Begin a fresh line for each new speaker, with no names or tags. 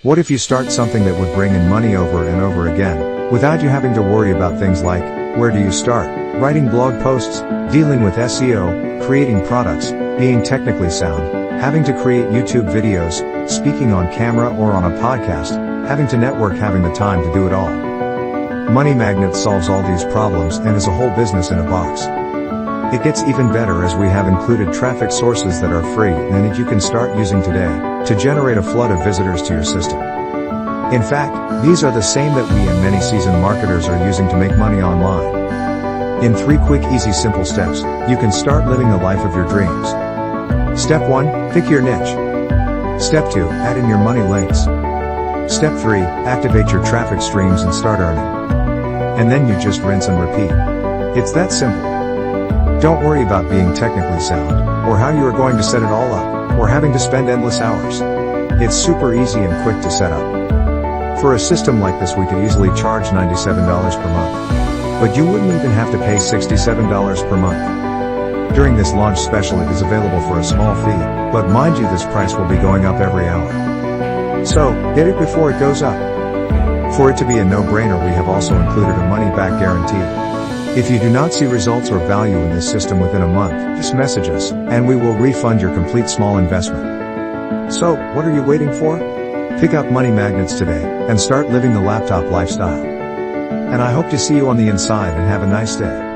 What if you start something that would bring in money over and over again, without you having to worry about things like, where do you start, writing blog posts, dealing with SEO, creating products, being technically sound, having to create YouTube videos, speaking on camera or on a podcast, having to network, having the time to do it all. Money Magnet solves all these problems and is a whole business in a box. It gets even better as we have included traffic sources that are free and that you can start using today to generate a flood of visitors to your system. In fact, these are the same that we and many seasoned marketers are using to make money online. In 3 quick, easy, simple steps, you can start living the life of your dreams. Step 1, pick your niche. Step 2, add in your money links. Step 3, activate your traffic streams and start earning. And then you just rinse and repeat. It's that simple. Don't worry about being technically sound, or how you are going to set it all up, or having to spend endless hours. It's super easy and quick to set up. For a system like this, we could easily charge $97 per month. But you wouldn't even have to pay $67 per month. During this launch special, it is available for a small fee, but mind you, this price will be going up every hour. So, get it before it goes up. For it to be a no-brainer, we have also included a money-back guarantee. If you do not see results or value in this system within a month, just message us, and we will refund your complete small investment. So, what are you waiting for? Pick up Money Magnets today, and start living the laptop lifestyle. And I hope to see you on the inside, and have a nice day.